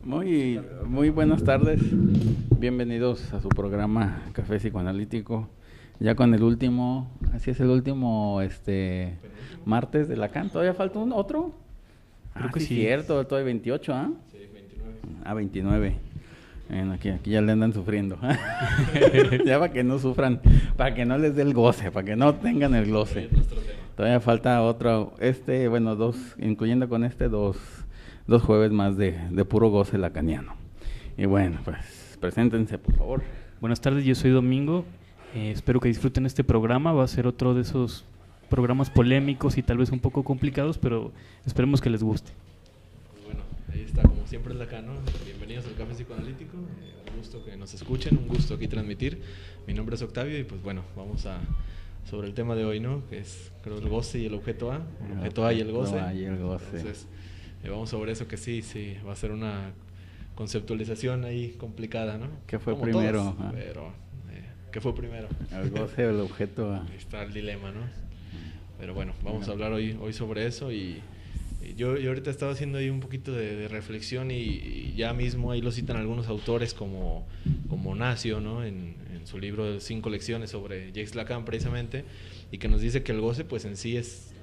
Muy buenas tardes. Bienvenidos a su programa Café Psicoanalítico. Ya con el último, así es el último martes de Lacan. ¿Todavía falta otro? Creo que sí. Cierto, todavía 28, ¿ah? Sí, 29. 29. Bueno, aquí ya le andan sufriendo. Ya para que no sufran, para que no les dé el goce, para que no tengan el goce. Todavía falta otro, dos, incluyendo con dos jueves más de puro goce lacaniano. Y bueno, pues preséntense, por favor. Buenas tardes, yo soy Domingo. Espero que disfruten este programa. Va a ser otro de esos programas polémicos y tal vez un poco complicados, pero esperemos que les guste. Pues bueno, ahí está, como siempre, Lacano. Bienvenidos al Café Psicoanalítico. Un gusto que nos escuchen, un gusto aquí transmitir. Mi nombre es Octavio y pues bueno, vamos sobre el tema de hoy, ¿no? Que es, creo, el goce y el objeto A. El objeto A y el goce. Entonces, vamos sobre eso, que sí, va a ser una conceptualización ahí complicada, ¿no? ¿Qué fue como primero? Todos, pero, ¿qué fue primero? El goce o el objeto A. Ahí está el dilema, ¿no? Pero bueno, vamos a hablar hoy sobre eso y yo ahorita estaba haciendo ahí un poquito de reflexión y ya mismo ahí lo citan algunos autores como Nacio, ¿no? En su libro de 5 lecciones sobre Jacques Lacan precisamente, y que nos dice que el goce pues en sí es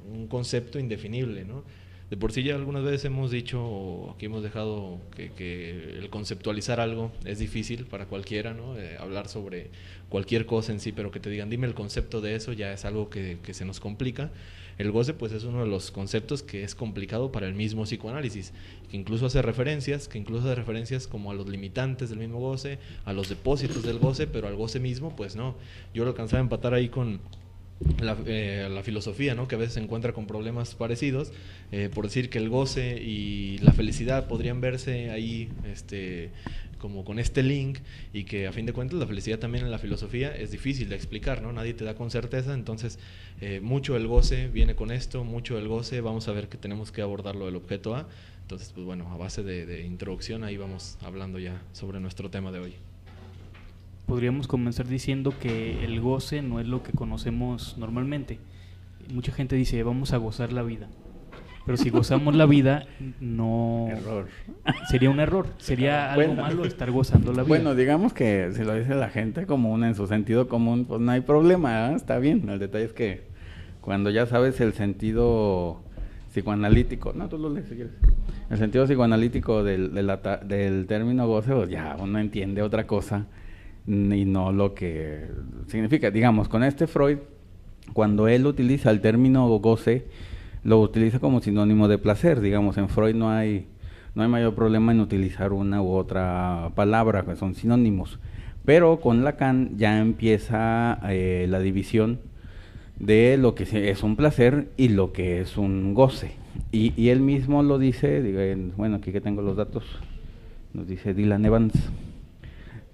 un concepto indefinible, ¿no? De por sí ya algunas veces hemos dicho, o aquí hemos dejado que el conceptualizar algo es difícil para cualquiera, ¿no? Hablar sobre cualquier cosa en sí, pero que te digan, dime el concepto de eso, ya es algo que se nos complica. El goce pues es uno de los conceptos que es complicado para el mismo psicoanálisis, que incluso hace referencias como a los limitantes del mismo goce, a los depósitos del goce, pero al goce mismo pues no. Yo lo alcanzaba a empatar ahí con la filosofía, ¿no? Que a veces se encuentra con problemas parecidos, por decir que el goce y la felicidad podrían verse ahí como con este link, y que a fin de cuentas la felicidad también en la filosofía es difícil de explicar, ¿no? Nadie te da con certeza. Entonces mucho del goce viene con esto, mucho del goce vamos a ver que tenemos que abordarlo del objeto A. Entonces pues bueno, a base de introducción ahí vamos hablando ya sobre nuestro tema de hoy. Podríamos comenzar diciendo que el goce no es lo que conocemos normalmente. Mucha gente dice, vamos a gozar la vida. Pero si gozamos la vida, no... Error. Sería un error. Sería algo malo estar gozando la vida. Bueno, digamos que si lo dice la gente común, en su sentido común, pues no hay problema, ¿eh? Está bien. El detalle es que cuando ya sabes el sentido psicoanalítico, no, tú lo lees si quieres. El sentido psicoanalítico del término goce, pues ya uno entiende otra cosa y no lo que significa. Digamos, con Freud, cuando él utiliza el término goce, lo utiliza como sinónimo de placer. Digamos, en Freud no hay mayor problema en utilizar una u otra palabra, que son sinónimos. Pero con Lacan ya empieza la división de lo que es un placer y lo que es un goce. Y él mismo lo dice, bueno, aquí que tengo los datos, nos dice Dylan Evans,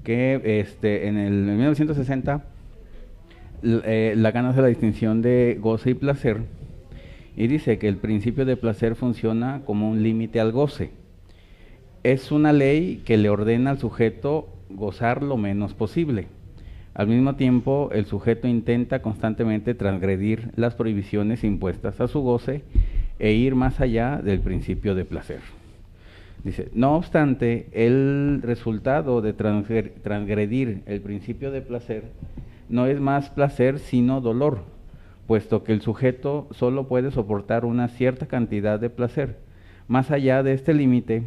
que en 1960 Lacan hace la distinción de goce y placer y dice que el principio de placer funciona como un límite al goce. Es una ley que le ordena al sujeto gozar lo menos posible. Al mismo tiempo, el sujeto intenta constantemente transgredir las prohibiciones impuestas a su goce e ir más allá del principio de placer. Dice, no obstante, el resultado de transgredir el principio de placer no es más placer sino dolor, puesto que el sujeto solo puede soportar una cierta cantidad de placer. Más allá de este límite,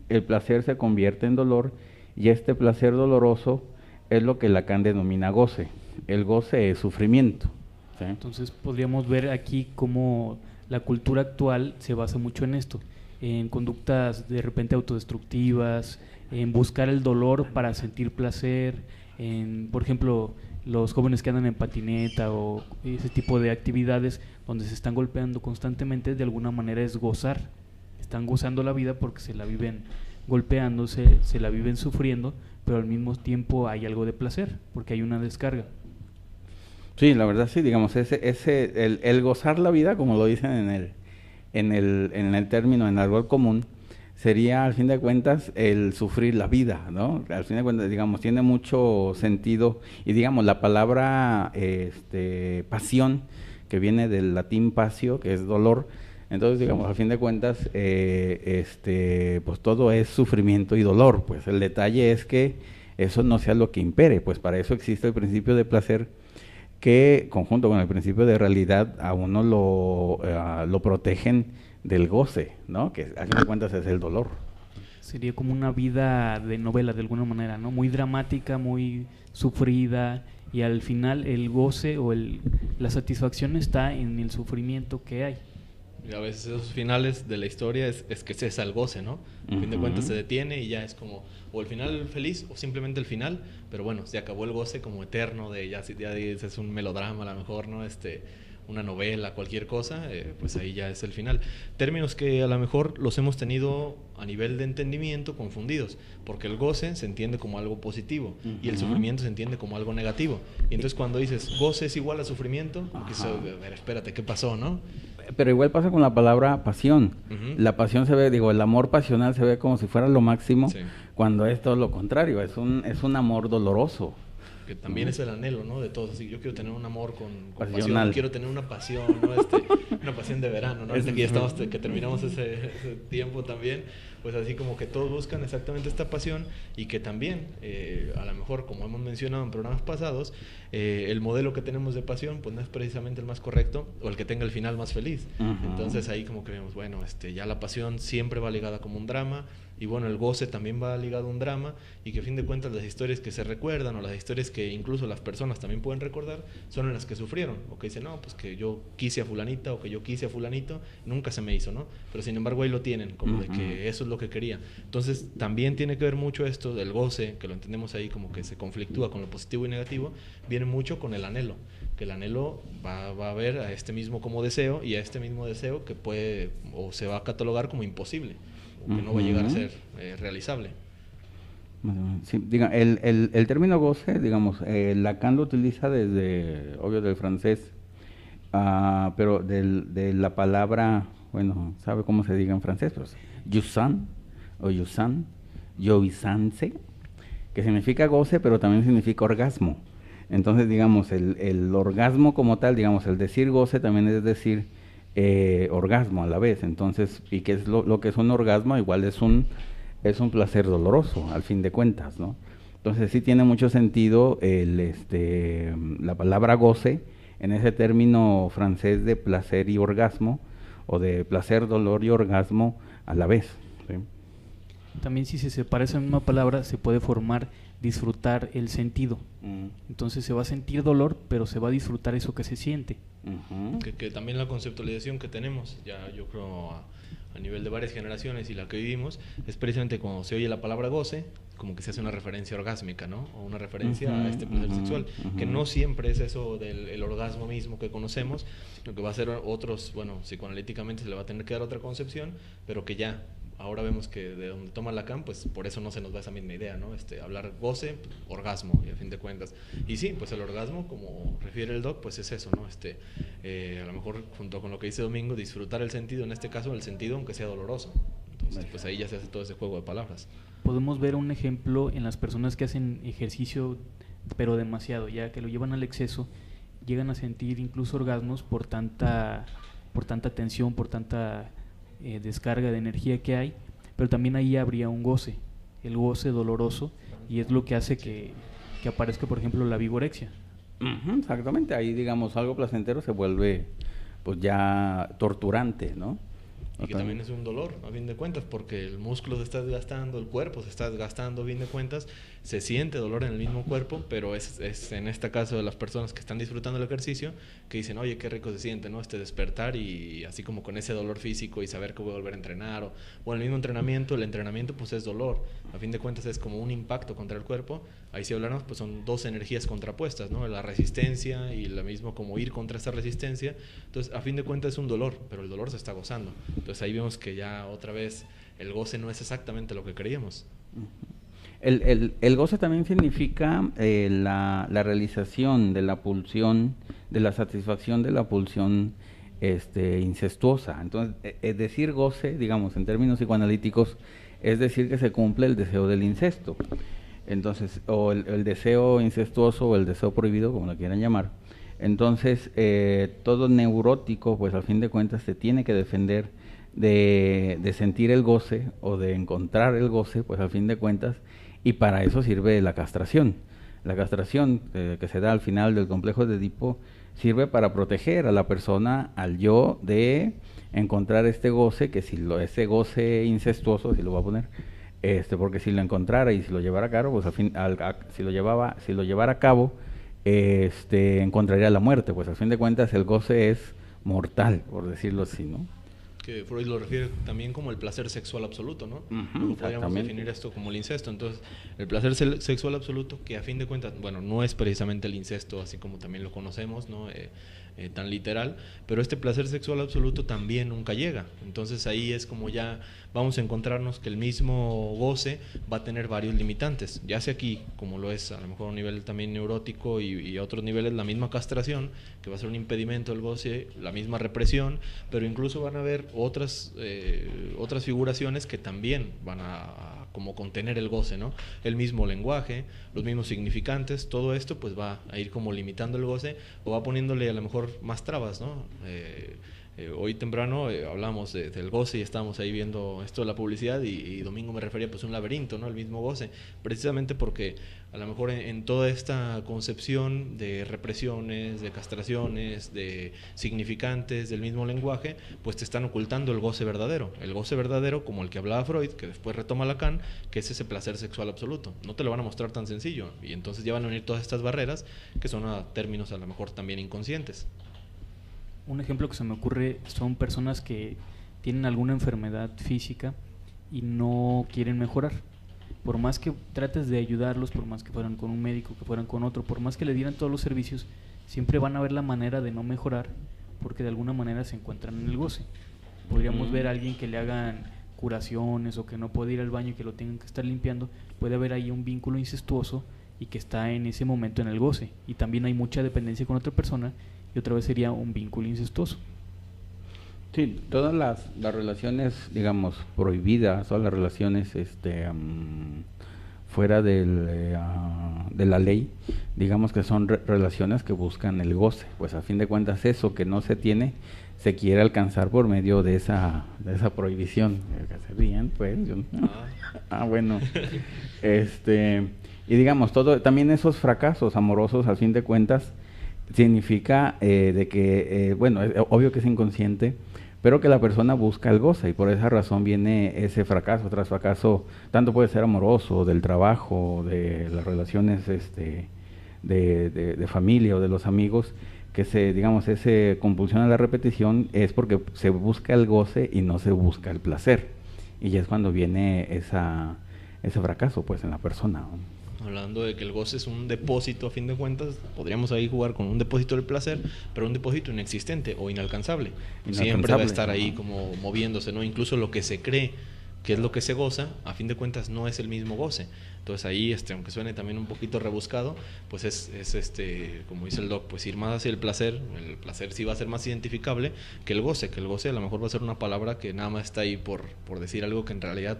el placer se convierte en dolor, y este placer doloroso es lo que Lacan denomina goce. El goce es sufrimiento, ¿sí? Entonces podríamos ver aquí cómo la cultura actual se basa mucho en esto, en conductas de repente autodestructivas, en buscar el dolor para sentir placer, en, por ejemplo, los jóvenes que andan en patineta o ese tipo de actividades donde se están golpeando constantemente, de alguna manera es gozar. Están gozando la vida porque se la viven golpeándose, se la viven sufriendo, pero al mismo tiempo hay algo de placer porque hay una descarga. Sí, la verdad sí, digamos, el gozar la vida, como lo dicen en el término, en argot común, sería al fin de cuentas el sufrir la vida, ¿no? Al fin de cuentas, digamos, tiene mucho sentido, y digamos, la palabra pasión, que viene del latín pasio, que es dolor, Entonces, digamos, a fin de cuentas, pues todo es sufrimiento y dolor. Pues el detalle es que eso no sea lo que impere, pues para eso existe el principio de placer, que conjunto con el principio de realidad a uno lo protegen del goce, ¿no? Que a fin de cuentas es el dolor. Sería como una vida de novela de alguna manera, ¿no? Muy dramática, muy sufrida, y al final el goce o la satisfacción está en el sufrimiento que hay. Y a veces esos finales de la historia es que cesa el goce, ¿no? A fin de cuentas se detiene y ya es como o el final feliz o simplemente el final, pero bueno, se acabó el goce como eterno de ya es un melodrama a lo mejor, ¿no? Una novela, cualquier cosa, pues ahí ya es el final. Términos que a lo mejor los hemos tenido a nivel de entendimiento confundidos, porque el goce se entiende como algo positivo y el sufrimiento se entiende como algo negativo. Y entonces cuando dices goce es igual a sufrimiento, dices, a ver, espérate, ¿qué pasó, no? Pero igual pasa con la palabra pasión. La pasión se ve, el amor pasional se ve como si fuera lo máximo, sí, cuando es todo lo contrario, es un amor doloroso. Que también es el anhelo, ¿no? De todos. Así, yo quiero tener un amor con pasión, quiero tener una pasión, ¿no? Una pasión de verano, ¿no? Que ya estamos, que terminamos ese tiempo también, pues así como que todos buscan exactamente esta pasión y que también, a lo mejor, como hemos mencionado en programas pasados, el modelo que tenemos de pasión, pues no es precisamente el más correcto o el que tenga el final más feliz. Entonces ahí como que vemos, bueno, ya la pasión siempre va ligada como un drama, y bueno, el goce también va ligado a un drama, y que a fin de cuentas las historias que se recuerdan o las historias que incluso las personas también pueden recordar son en las que sufrieron, o que dicen, no, pues que yo quise a fulanita o que yo quise a fulanito, nunca se me hizo, ¿no? Pero sin embargo ahí lo tienen, como de que eso es lo que quería. Entonces también tiene que ver mucho esto del goce, que lo entendemos ahí como que se conflictúa con lo positivo y negativo, viene mucho con el anhelo, que el anhelo va a ver a este mismo como deseo, y a este mismo deseo que puede o se va a catalogar como imposible, que no va a llegar a ser realizable. Sí, diga, el término goce, digamos, Lacan lo utiliza desde, obvio, del francés, pero de la palabra, bueno, ¿sabe cómo se diga en francés? Pues, jouissance, o jouissance, que significa goce, pero también significa orgasmo. Entonces, digamos, el orgasmo como tal, digamos, el decir goce también es decir orgasmo a la vez. Entonces, ¿y qué es lo que es un orgasmo? Igual es un placer doloroso, al fin de cuentas, ¿no? Entonces sí tiene mucho sentido la palabra goce en ese término francés de placer y orgasmo, o de placer, dolor y orgasmo a la vez, ¿sí? También si se separa esa misma palabra se puede formar disfrutar el sentido. Entonces se va a sentir dolor, pero se va a disfrutar eso que se siente. Que también la conceptualización que tenemos, ya yo creo a nivel de varias generaciones y la que vivimos, es precisamente cuando se oye la palabra goce, como que se hace una referencia orgásmica, ¿no? O una referencia a este placer sexual, que no siempre es eso del orgasmo mismo que conocemos, sino que va a ser otros, bueno, psicoanalíticamente se le va a tener que dar otra concepción, pero que ya ahora vemos que de donde toma Lacan, pues por eso no se nos da esa misma idea, ¿no? Hablar goce, orgasmo, y a fin de cuentas. Y sí, pues el orgasmo, como refiere el doc, pues es eso, ¿no? A lo mejor junto con lo que dice Domingo, disfrutar el sentido, en este caso el sentido aunque sea doloroso. Entonces, pues ahí ya se hace todo ese juego de palabras. Podemos ver un ejemplo en las personas que hacen ejercicio, pero demasiado, ya que lo llevan al exceso, llegan a sentir incluso orgasmos por tanta tensión, por tanta descarga de energía que hay, pero también ahí habría un goce, el goce doloroso, y es lo que hace que aparezca, por ejemplo, la vigorexia. Exactamente, ahí digamos algo placentero se vuelve pues ya torturante, ¿no? Y que también es un dolor, a fin de cuentas, porque el músculo se está desgastando, el cuerpo se está desgastando, a fin de cuentas, se siente dolor en el mismo cuerpo, pero es en este caso de las personas que están disfrutando el ejercicio, que dicen, oye, qué rico se siente, ¿no? Despertar y así como con ese dolor físico y saber que voy a volver a entrenar, o el mismo entrenamiento, el entrenamiento pues es dolor, a fin de cuentas es como un impacto contra el cuerpo, ahí si hablamos pues son dos energías contrapuestas, ¿no? La resistencia y la misma como ir contra esa resistencia, entonces a fin de cuentas es un dolor, pero el dolor se está gozando, entonces ahí vemos que ya otra vez el goce no es exactamente lo que creíamos. El goce también significa la realización de la pulsión, de la satisfacción de la pulsión incestuosa. Entonces, decir goce, digamos, en términos psicoanalíticos, es decir que se cumple el deseo del incesto. Entonces, o el deseo incestuoso o el deseo prohibido, como lo quieran llamar. Entonces, todo neurótico, pues al fin de cuentas, se tiene que defender de sentir el goce o de encontrar el goce, pues al fin de cuentas, y para eso sirve la castración. La castración que se da al final del complejo de Edipo sirve para proteger a la persona, al yo, de encontrar este goce, que si ese goce incestuoso, si lo voy a poner, porque si lo encontrara y si lo llevara a cabo, pues si lo llevara a cabo, encontraría la muerte, pues al fin de cuentas el goce es mortal, por decirlo así, ¿no? Que Freud lo refiere también como el placer sexual absoluto, ¿no? Uh-huh, podríamos definir esto como el incesto. Entonces, el placer sexual absoluto, que a fin de cuentas, bueno, no es precisamente el incesto, así como también lo conocemos, ¿no? Tan literal, pero este placer sexual absoluto también nunca llega. Entonces ahí es como ya vamos a encontrarnos que el mismo goce va a tener varios limitantes, ya sea aquí, como lo es a lo mejor a un nivel también neurótico y a otros niveles la misma castración, que va a ser un impedimento del goce, la misma represión, pero incluso van a haber otras figuraciones que también van a como contener el goce, ¿no? El mismo lenguaje, los mismos significantes, todo esto pues va a ir como limitando el goce o va poniéndole a lo mejor más trabas, ¿no? Hoy temprano hablamos del goce y estábamos ahí viendo esto de la publicidad y Domingo me refería pues a un laberinto, ¿no? El mismo goce, precisamente porque a lo mejor en toda esta concepción de represiones, de castraciones, de significantes del mismo lenguaje, pues te están ocultando el goce verdadero como el que hablaba Freud, que después retoma Lacan, que es ese placer sexual absoluto. No te lo van a mostrar tan sencillo y entonces ya van a venir todas estas barreras que son a términos a lo mejor también inconscientes. Un ejemplo que se me ocurre son personas que tienen alguna enfermedad física y no quieren mejorar. Por más que trates de ayudarlos, por más que fueran con un médico, que fueran con otro, por más que le dieran todos los servicios, siempre van a ver la manera de no mejorar porque de alguna manera se encuentran en el goce. Podríamos ver a alguien que le hagan curaciones o que no puede ir al baño y que lo tengan que estar limpiando. Puede haber ahí un vínculo incestuoso y que está en ese momento en el goce. Y también hay mucha dependencia con otra persona y otra vez sería un vínculo incestuoso. Sí, todas las relaciones, digamos, prohibidas, todas las relaciones fuera de la ley, digamos que son relaciones que buscan el goce, pues a fin de cuentas eso que no se tiene, se quiere alcanzar por medio de esa prohibición. ¿Se ríen? Pues, bueno. Y digamos, también esos fracasos amorosos, a fin de cuentas, significa de que, bueno, es obvio que es inconsciente, pero que la persona busca el goce y por esa razón viene ese fracaso tras fracaso, tanto puede ser amoroso, del trabajo, de las relaciones de familia o de los amigos, que ese compulsión a la repetición es porque se busca el goce y no se busca el placer, y ya es cuando viene ese fracaso pues en la persona, ¿no? Hablando de que el goce es un depósito, a fin de cuentas, podríamos ahí jugar con un depósito del placer, pero un depósito inexistente o inalcanzable. Siempre va a estar ahí como moviéndose, ¿no? Incluso lo que se cree que es lo que se goza, a fin de cuentas no es el mismo goce. Entonces ahí, aunque suene también un poquito rebuscado, pues es como dice el doc, pues ir más hacia el placer sí va a ser más identificable que el goce a lo mejor va a ser una palabra que nada más está ahí por decir algo que en realidad,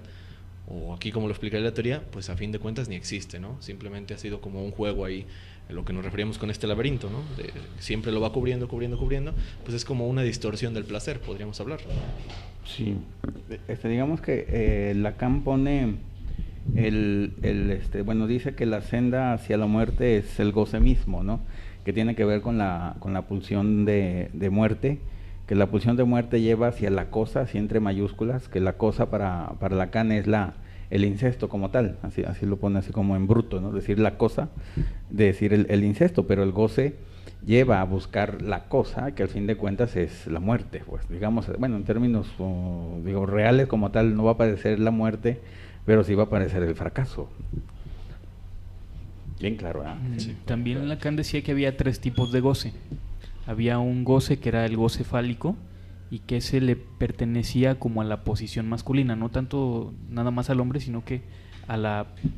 o aquí como lo explicaría la teoría, pues a fin de cuentas ni existe, ¿no? Simplemente ha sido como un juego ahí, en lo que nos referíamos con este laberinto, ¿no? Siempre lo va cubriendo, pues es como una distorsión del placer, podríamos hablar. Sí, digamos que Lacan pone bueno, dice que la senda hacia la muerte es el goce mismo, ¿no? Que tiene que ver con la pulsión de muerte, que la pulsión de muerte lleva hacia la cosa, así entre mayúsculas, que la cosa para Lacan es el incesto como tal, así lo pone así como en bruto, ¿no? Decir la cosa, decir el incesto, pero el goce lleva a buscar la cosa, que al fin de cuentas es la muerte, pues digamos, bueno, en términos reales como tal no va a aparecer la muerte, pero sí va a aparecer el fracaso. Bien claro, ¿eh? Sí. También Lacan decía que había 3 tipos de goce. Había un goce que era el goce fálico y que ese le pertenecía como a la posición masculina, no tanto nada más al hombre, sino que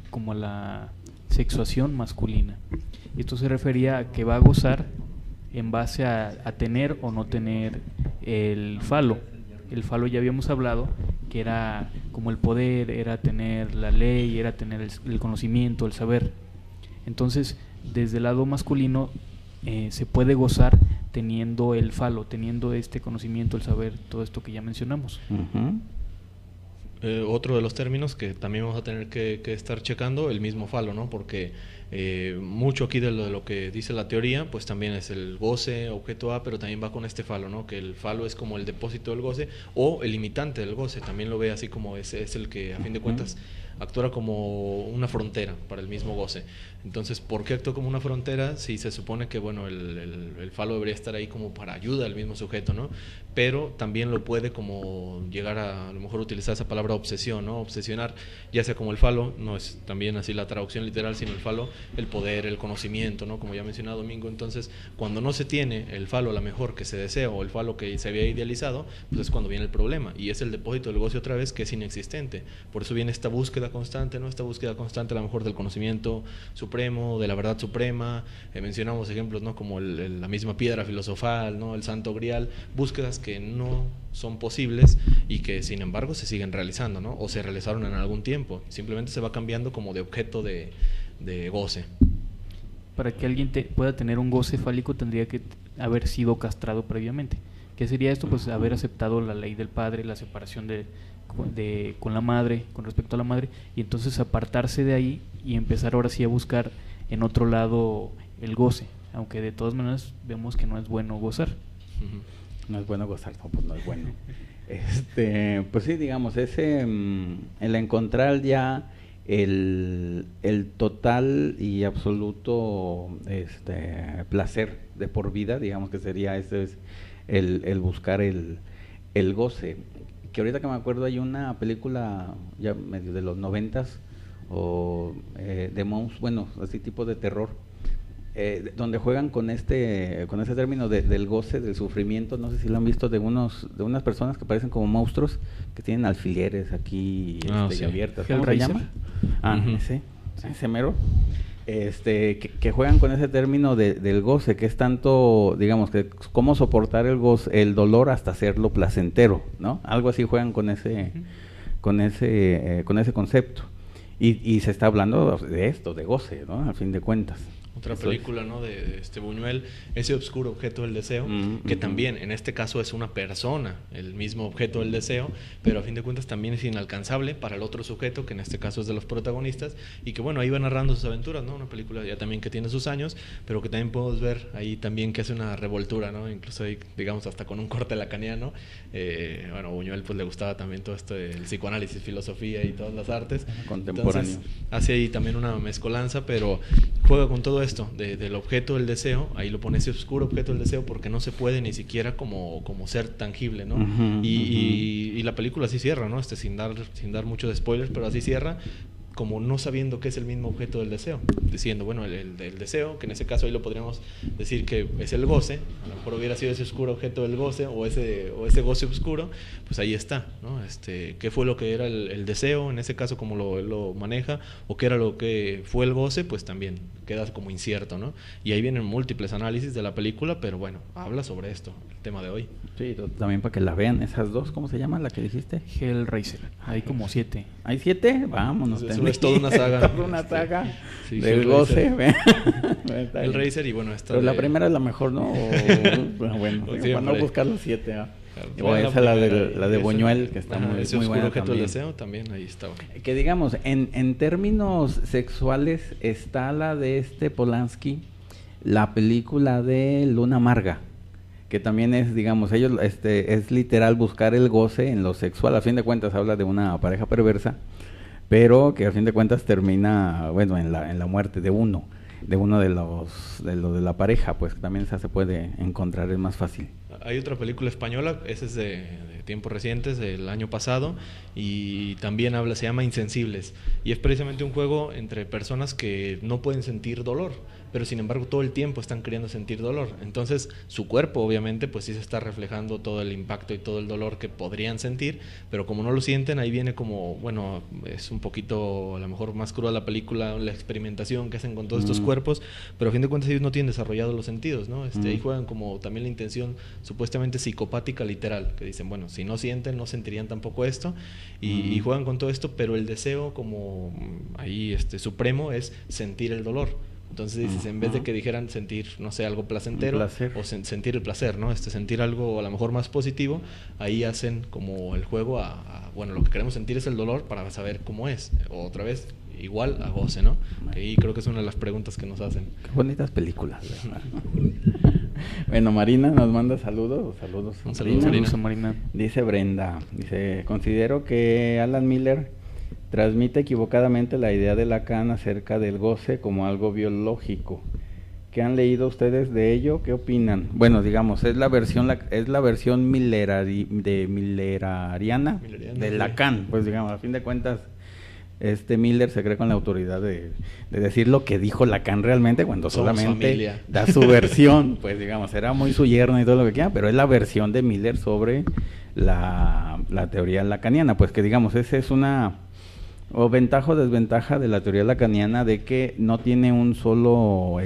como a la sexuación masculina. Y esto se refería a que va a gozar en base a tener o no tener el falo. El falo ya habíamos hablado que era como el poder, era tener la ley, era tener el conocimiento, el saber. Entonces, desde el lado masculino se puede gozar teniendo el falo, teniendo este conocimiento, el saber, todo esto que ya mencionamos. Otro de los términos que también vamos a tener que estar checando, el mismo falo, ¿no? Porque mucho aquí de lo que dice la teoría, pues también es el goce, objeto A, pero también va con este falo, ¿no? Que el falo es como el depósito del goce o el limitante del goce, también lo ve así como es el que a fin de cuentas actúa como una frontera para el mismo goce. Entonces, ¿por qué actúa como una frontera? Si se supone que, bueno, el falo debería estar ahí como para ayuda al mismo sujeto, ¿no? Pero también lo puede como llegar a lo mejor utilizar esa palabra obsesión, ¿no? Obsesionar, ya sea como el falo, no es también así la traducción literal, sino el falo, el poder, el conocimiento, ¿no? Como ya mencionado Domingo. Entonces, cuando no se tiene el falo a la mejor que se desea o el falo que se había idealizado, pues es cuando viene el problema, y es el depósito del goce otra vez que es inexistente. Por eso viene esta búsqueda constante, ¿no? Esta búsqueda constante a lo mejor del conocimiento supremo, de la verdad suprema. Mencionamos ejemplos, ¿no? Como la misma piedra filosofal, ¿no? El santo grial, búsquedas que no son posibles y que sin embargo se siguen realizando, ¿no? O se realizaron en algún tiempo, simplemente se va cambiando como de objeto de goce. Para que alguien pueda tener un goce fálico tendría que haber sido castrado previamente. ¿Qué sería esto? Pues haber aceptado la ley del padre, la separación con la madre, con respecto a la madre, y entonces apartarse de ahí y empezar ahora sí a buscar en otro lado el goce, aunque de todas maneras vemos que no es bueno gozar. No es bueno gozar, no, pues no es bueno. Pues sí, digamos, el encontrar ya el total y absoluto placer de por vida, digamos que sería ese es el buscar el goce. Que ahorita que me acuerdo hay una película ya medio de los 90s o de monstruos, bueno, así tipo de terror, donde juegan con ese término del goce, del sufrimiento. No sé si lo han visto, de unas personas que parecen como monstruos que tienen alfileres aquí sí. abiertas. ¿Cómo se llama? Ese mero. Que juegan con ese término del goce, que es tanto, digamos, que cómo soportar el goce, el dolor hasta hacerlo placentero, ¿no? Algo así juegan con ese concepto. Y se está hablando de esto, de goce, ¿no? Al fin de cuentas. Otra película, ¿no? de Buñuel, ese oscuro objeto del deseo, que también en este caso es una persona, el mismo objeto del deseo, pero a fin de cuentas también es inalcanzable para el otro sujeto, que en este caso es de los protagonistas, y que bueno, ahí va narrando sus aventuras, ¿no? Una película ya también que tiene sus años, pero que también podemos ver ahí también que hace una revoltura, ¿no? Incluso ahí, digamos, hasta con un corte lacaniano. Bueno, a Buñuel pues le gustaba también todo esto del psicoanálisis, filosofía y todas las artes. Contemporáneo. Entonces, hace ahí también una mezcolanza, pero juega con todo esto del objeto del deseo. Ahí lo pone ese oscuro objeto del deseo porque no se puede ni siquiera como ser tangible, ¿no? Y la película así cierra, ¿no? Sin dar muchos spoilers, pero así cierra, como no sabiendo qué es el mismo objeto del deseo, diciendo, bueno, el deseo, que en ese caso ahí lo podríamos decir que es el goce, a lo mejor hubiera sido ese oscuro objeto del goce, o ese goce oscuro, pues ahí está, ¿no? ¿Qué fue lo que era el deseo, en ese caso como lo maneja, o qué era lo que fue el goce, pues también queda como incierto, ¿no? Y ahí vienen múltiples análisis de la película, pero bueno, habla sobre esto, el tema de hoy. Sí, también para que la vean, esas dos, ¿cómo se llama la que dijiste? Hellraiser, hay como 7. ¿Hay 7? Vámonos. Es toda una saga. Toda una saga sí, del goce. Hellraiser y bueno, pero la primera es la mejor, ¿no? Bueno, para no buscar los 7. O esa la de Buñuel, que está muy buena objeto también. Del deseo también, ahí estaba. Que digamos, en términos sexuales está la de Polanski, la película de Luna Amarga, que también es, digamos, ellos es literal buscar el goce en lo sexual. A fin de cuentas habla de una pareja perversa, pero que a fin de cuentas termina, bueno, en la muerte de uno de la pareja, pues también esa se puede encontrar, es más fácil. Hay otra película española, esa es de tiempos recientes, del año pasado, y también se llama Insensibles, y es precisamente un juego entre personas que no pueden sentir dolor, pero sin embargo todo el tiempo están queriendo sentir dolor. Entonces su cuerpo obviamente pues sí se está reflejando todo el impacto y todo el dolor que podrían sentir, pero como no lo sienten, ahí viene como, bueno, es un poquito a lo mejor más cruda la película, la experimentación que hacen con todos estos cuerpos, pero a fin de cuentas ellos no tienen desarrollados los sentidos, ¿no? Ahí juegan como también la intención supuestamente psicopática literal, que dicen, bueno, si no sienten, no sentirían tampoco esto, y juegan con todo esto, pero el deseo como ahí supremo es sentir el dolor. Entonces dices, en vez de que dijeran sentir, no sé, algo placentero, o sentir el placer, ¿no? Sentir algo a lo mejor más positivo, ahí hacen como el juego bueno, lo que queremos sentir es el dolor para saber cómo es. Otra vez, igual a goce, ¿no? Y creo que es una de las preguntas que nos hacen. Qué bonitas películas, ¿verdad? Bueno, Marina nos manda saludos. Saludos, Marina. Dice Brenda, considero que Alan Miller transmite equivocadamente la idea de Lacan acerca del goce como algo biológico. ¿Qué han leído ustedes de ello? ¿Qué opinan? Bueno, digamos, es la versión millerariana de Lacan, pues digamos, a fin de cuentas, Miller se cree con la autoridad de decir lo que dijo Lacan realmente, cuando solamente da su versión, pues digamos, era muy su yerno y todo lo que quiera, pero es la versión de Miller sobre la teoría lacaniana, pues que digamos, esa es una ventaja o desventaja de la teoría lacaniana, de que no tiene un solo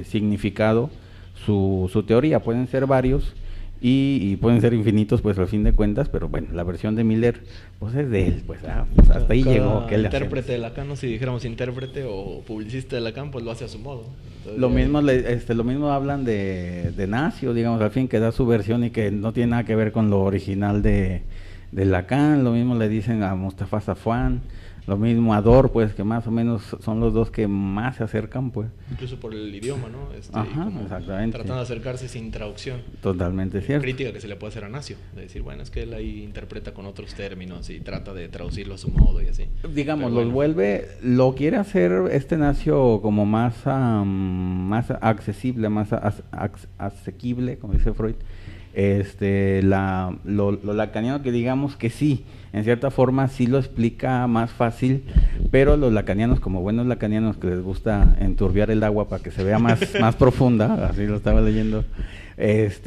significado su teoría, pueden ser varios y pueden ser infinitos, pues al fin de cuentas, pero bueno, la versión de Miller pues es de él, pues hasta ahí llegó. ¿Qué intérprete de Lacan, si dijéramos intérprete o publicista de Lacan, pues lo hace a su modo. Entonces, lo mismo hablan de Nacio, digamos, al fin, que da su versión y que no tiene nada que ver con lo original de Lacan. Lo mismo le dicen a Mustafa Safwan, lo mismo a Dor, pues, que más o menos son los dos que más se acercan, pues. Incluso por el idioma, ¿no? Ajá, exactamente. Tratando de acercarse sin traducción. Totalmente cierto. Crítica que se le puede hacer a Nacio, de decir, bueno, es que él ahí interpreta con otros términos y trata de traducirlo a su modo y así. Digamos, lo quiere hacer Nacio como más accesible, más asequible, como dice Freud. Lo lacaniano, que digamos que sí, en cierta forma sí lo explica más fácil, pero los lacanianos, como buenos lacanianos que les gusta enturbiar el agua para que se vea más profunda, así lo estaba leyendo, pues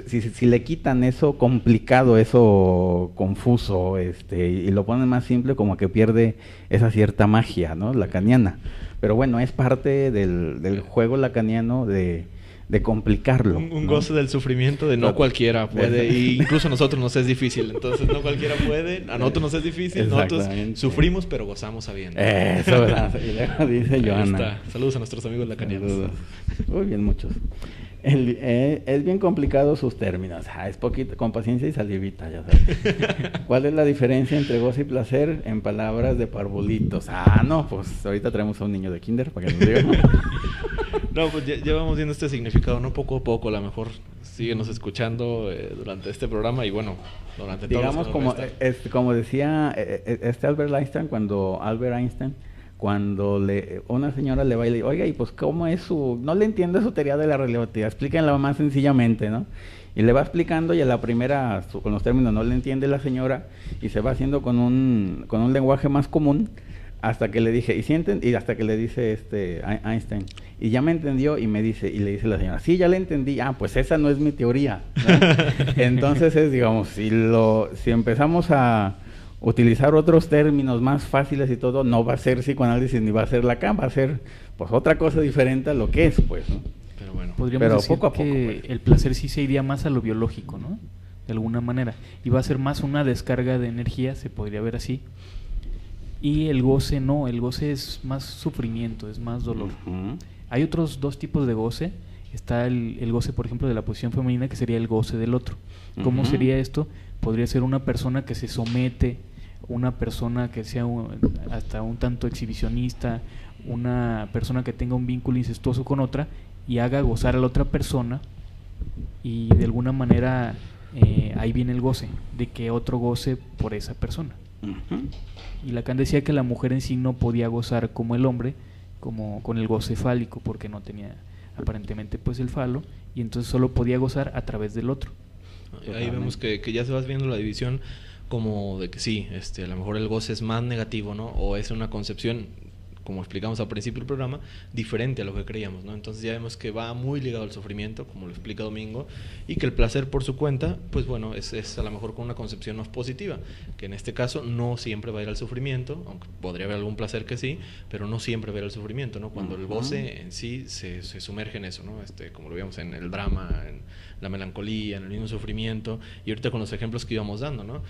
si le quitan eso complicado, eso confuso, y lo ponen más simple, como que pierde esa cierta magia, ¿no? Lacaniana. Pero bueno, es parte del juego lacaniano de complicarlo. Un goce del sufrimiento de no cualquiera puede, y incluso a nosotros nos es difícil, entonces no cualquiera puede, a nosotros nos es difícil, nosotros sufrimos pero gozamos sabiendo. Eso, ¿verdad? Dice Joana. Saludos a nuestros amigos lacanianos. Saludos. Muy bien, muchos. Es bien complicado sus términos, es poquito, con paciencia y salivita, ya sabes. ¿Cuál es la diferencia entre goce y placer en palabras de parvulitos? No, pues ahorita traemos a un niño de kinder para que nos diga. No, pues ya vamos viendo este significado, ¿no? Poco a poco, a lo mejor síguenos escuchando durante este programa y bueno, durante todo. Digamos, como decía Albert Einstein, cuando una señora le va y le dice, oiga, y pues ¿cómo es no le entiendo su teoría de la relatividad? Explíquenla más sencillamente, ¿no? Y le va explicando y a la primera, con los términos, no le entiende la señora y se va haciendo con un lenguaje más común, hasta que le dije, y hasta que le dice Einstein, y ya me entendió, y le dice la señora, sí, ya le entendí, pues esa no es mi teoría, ¿no? Entonces digamos, si empezamos a utilizar otros términos más fáciles y todo, no va a ser psicoanálisis ni va a ser Lacan, va a ser pues otra cosa diferente a lo que es, pues, ¿no? Pero bueno, podríamos decir poco a poco, que pues, el placer sí se iría más a lo biológico, ¿no? De alguna manera, y va a ser más una descarga de energía, se podría ver así. Y el goce no, el goce es más sufrimiento, es más dolor. Hay otros dos tipos de goce. Está el goce, por ejemplo, de la posición femenina, que sería el goce del otro. ¿Cómo sería esto? Podría ser una persona que se somete, una persona que sea hasta un tanto exhibicionista, una persona que tenga un vínculo incestuoso con otra y haga gozar a la otra persona, y de alguna manera ahí viene el goce, de que otro goce por esa persona. Y Lacan decía que la mujer en sí no podía gozar como el hombre, como con el goce fálico, porque no tenía aparentemente pues el falo, y entonces solo podía gozar a través del otro. Ahí vemos que ya se va viendo la división como de que sí, a lo mejor el goce es más negativo, ¿no? O es una concepción, como explicamos al principio del programa, diferente a lo que creíamos, ¿no? Entonces ya vemos que va muy ligado al sufrimiento, como lo explica Domingo, y que el placer por su cuenta, pues bueno, es a lo mejor con una concepción más positiva, que en este caso no siempre va a ir al sufrimiento, aunque podría haber algún placer que sí, pero no siempre va a ir al sufrimiento, ¿no? Cuando el goce en sí se sumerge en eso, ¿no? Como lo vimos en el drama, en la melancolía, en el mismo sufrimiento, y ahorita con los ejemplos que íbamos dando, ¿no?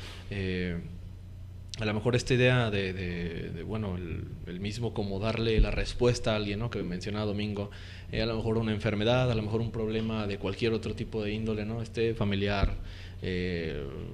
a lo mejor esta idea bueno, el mismo como darle la respuesta a alguien, ¿no? Que mencionaba Domingo, a lo mejor una enfermedad, a lo mejor un problema de cualquier otro tipo de índole, ¿no? Familiar,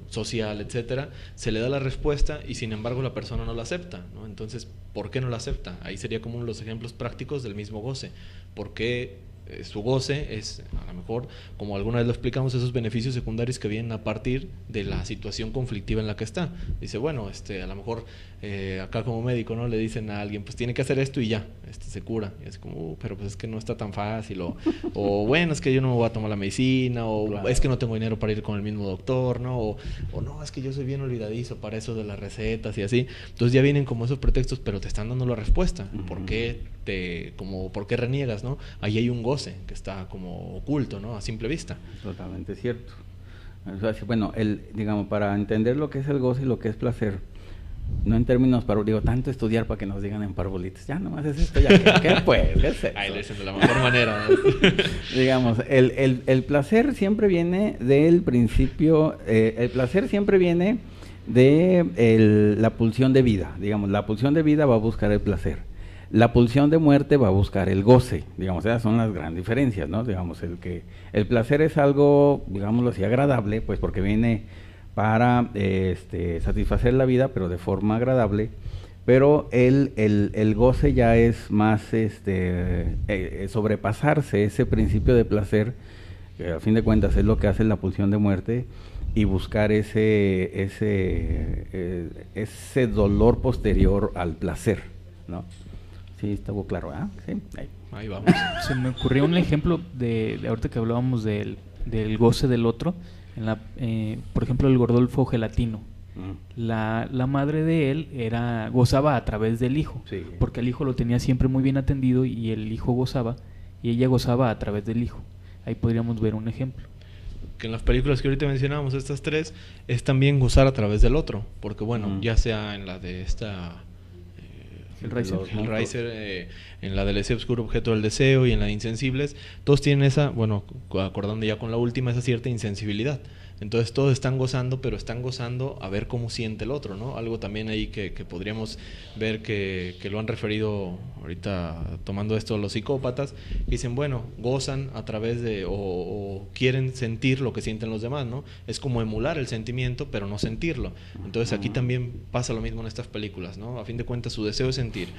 social, etcétera, se le da la respuesta y sin embargo la persona no la acepta, ¿no? Entonces, ¿por qué no la acepta? Ahí sería como uno de los ejemplos prácticos del mismo goce. ¿Por qué su goce es, a lo mejor, como alguna vez lo explicamos, esos beneficios secundarios que vienen a partir de la situación conflictiva en la que está? Dice, bueno, a lo mejor acá como médico, ¿no? Le dicen a alguien, pues tiene que hacer esto y ya, se cura. Y es como, pero pues es que no está tan fácil, o bueno, es que yo no me voy a tomar la medicina, o claro, es que no tengo dinero para ir con el mismo doctor, ¿no? O no, es que yo soy bien olvidadizo para eso de las recetas y así. Entonces ya vienen como esos pretextos, pero te están dando la respuesta. ¿Por qué por qué reniegas, ¿no? Ahí hay un goce que está como oculto, ¿no? A simple vista. Totalmente cierto. Bueno, digamos, para entender lo que es el goce y lo que es placer, no en términos, tanto estudiar para que nos digan en parbolitos, ya nomás es esto, ya, ¿qué pues? ¿Qué es eso? Ahí lo dicen de la mejor manera. Digamos, el placer siempre viene del principio, el placer siempre viene de la pulsión de vida, digamos, la pulsión de vida va a buscar el placer. La pulsión de muerte va a buscar el goce, digamos, esas son las grandes diferencias, ¿no? Digamos, el placer es algo, digámoslo así, agradable, pues porque viene para satisfacer la vida, pero de forma agradable, pero el goce ya es más sobrepasarse ese principio de placer, que a fin de cuentas es lo que hace la pulsión de muerte, y buscar ese dolor posterior al placer, ¿no? Sí, estuvo claro, ¿ah? Sí, ahí vamos. Se me ocurrió un ejemplo de ahorita que hablábamos del goce del otro, por ejemplo, el Gordolfo Gelatino. La madre de él gozaba a través del hijo, sí, porque el hijo lo tenía siempre muy bien atendido y el hijo gozaba, y ella gozaba a través del hijo. Ahí podríamos ver un ejemplo. Que en las películas que ahorita mencionábamos, estas tres, es también gozar a través del otro, porque bueno, ya sea en la de esta... Hellraiser, en la del ese oscuro objeto del deseo y en la de Insensibles, todos tienen esa, bueno, acordando ya con la última, esa cierta insensibilidad. Entonces todos están gozando, pero están gozando a ver cómo siente el otro, ¿no? Algo también ahí que podríamos ver que lo han referido ahorita, tomando esto los psicópatas, que dicen, bueno, gozan a través de, o quieren sentir lo que sienten los demás, ¿no? Es como emular el sentimiento, pero no sentirlo. Entonces aquí también pasa lo mismo en estas películas, ¿no? A fin de cuentas su deseo es sentir,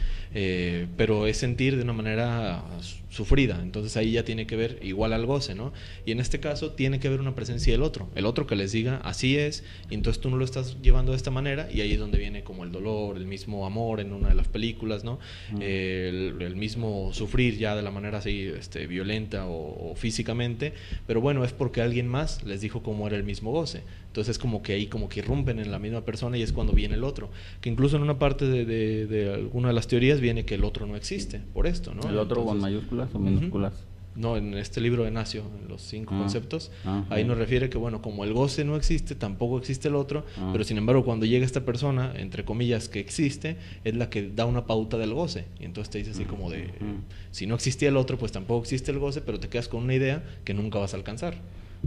pero es sentir de una manera sufrida. Entonces ahí ya tiene que ver igual al goce, ¿no? Y en este caso tiene que haber una presencia del otro que les diga así es, y entonces tú no lo estás llevando de esta manera, y ahí es donde viene como el dolor, el mismo amor en una de las películas, ¿no? El mismo sufrir ya de la manera así violenta o físicamente, pero bueno, es porque alguien más les dijo cómo era el mismo goce. Entonces es como que ahí como que irrumpen en la misma persona, y es cuando viene el otro, que incluso en una parte de alguna de las teorías viene que el otro no existe por esto, ¿no? ¿El otro con mayúsculas o minúsculas? No, en este libro de Nacio, en los 5 conceptos, ahí nos refiere que, bueno, como el goce no existe, tampoco existe el otro, pero sin embargo cuando llega esta persona, entre comillas, que existe, es la que da una pauta del goce, y entonces te dice así como de, si no existía el otro, pues tampoco existe el goce, pero te quedas con una idea que nunca vas a alcanzar.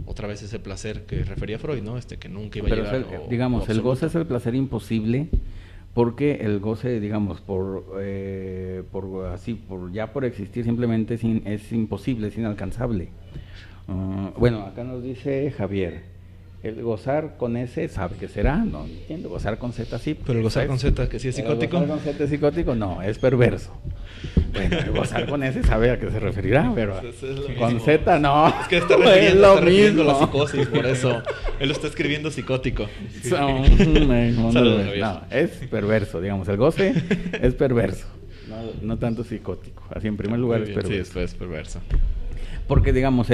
Otra vez ese placer que refería Freud, ¿no? Que nunca iba a llegar. Digamos, el goce es el placer imposible, porque el goce, digamos, por existir simplemente es imposible, es inalcanzable. Bueno, acá nos dice Javier, el gozar con S, ¿sabe qué será? No entiendo, gozar con Z sí. Pero el gozar con Z, que sí es psicótico. ¿El gozar con Z es psicótico? No, es perverso. Bueno, el gozar con S sabe a qué se referirá, pero con Z no. Es que está refiriendo a la psicosis, por eso. Él lo está escribiendo psicótico. No, es perverso, digamos. El goce es perverso, no tanto psicótico. Así en primer lugar es perverso. Sí, es perverso. Porque digamos,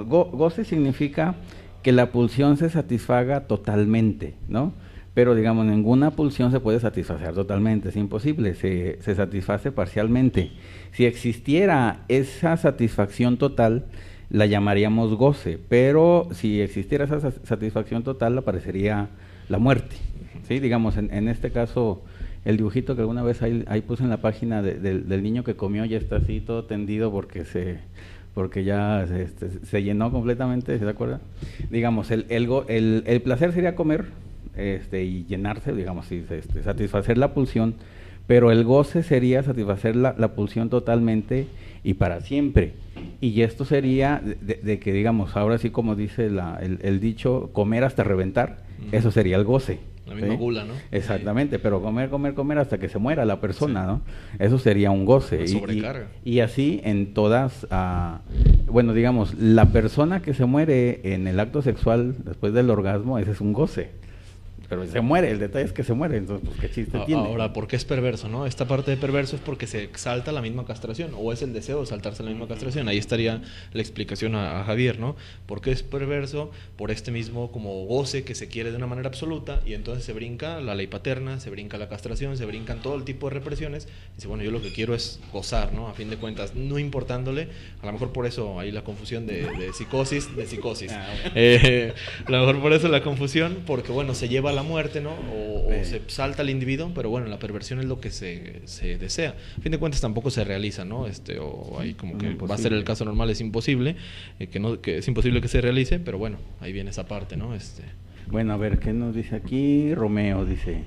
goce significa que la pulsión se satisfaga totalmente, ¿no? Pero digamos, ninguna pulsión se puede satisfacer totalmente, es imposible, se satisface parcialmente. Si existiera esa satisfacción total, la llamaríamos goce, pero si existiera esa satisfacción total, aparecería la muerte, ¿sí? Digamos, en este caso, el dibujito que alguna vez ahí puse en la página del niño que comió ya está así todo tendido porque ya se llenó completamente, ¿se acuerda? Digamos, el placer sería comer, y llenarse, digamos, satisfacer la pulsión, pero el goce sería satisfacer la pulsión totalmente y para siempre. Y esto sería de que, digamos, ahora sí como dice el dicho, comer hasta reventar, eso sería el goce. La misma gula, ¿no? Exactamente, pero comer hasta que se muera la persona, ¿no? Eso sería un goce. Una sobrecarga. Y así en todas, bueno, digamos, la persona que se muere en el acto sexual después del orgasmo, ese es un goce. Pero se muere, el detalle es que se muere, entonces, pues, ¿qué chiste tiene? Ahora, ¿por qué es perverso, no? Esta parte de perverso es porque se exalta la misma castración, o es el deseo de saltarse la misma castración. Ahí estaría la explicación a Javier, ¿no? ¿Por qué es perverso? Por este mismo como goce que se quiere de una manera absoluta, y entonces se brinca la ley paterna, se brinca la castración, se brincan todo el tipo de represiones, y dice, bueno, yo lo que quiero es gozar, ¿no? A fin de cuentas, no importándole, a lo mejor por eso hay la confusión de psicosis. A lo mejor por eso la confusión, porque bueno, se lleva a la muerte, ¿no? O se salta el individuo, pero bueno, la perversión es lo que se desea. A fin de cuentas tampoco se realiza, ¿no? O ahí como que va a ser el caso normal, es imposible, que es imposible que se realice, pero bueno, ahí viene esa parte, ¿no? Bueno, a ver, ¿qué nos dice aquí? Romeo dice,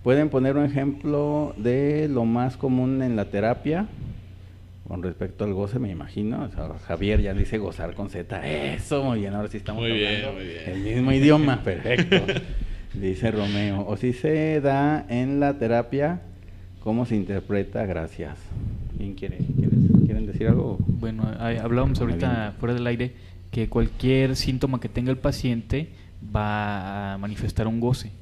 ¿pueden poner un ejemplo de lo más común en la terapia? Con respecto al goce, me imagino. O sea, Javier ya dice gozar con Z. Eso, muy bien, ahora sí estamos hablando el mismo idioma, perfecto. Dice Romeo, o si se da en la terapia, ¿cómo se interpreta? Gracias. ¿Quién quieren decir algo? Bueno, hablábamos ahorita fuera del aire que cualquier síntoma que tenga el paciente va a manifestar un goce.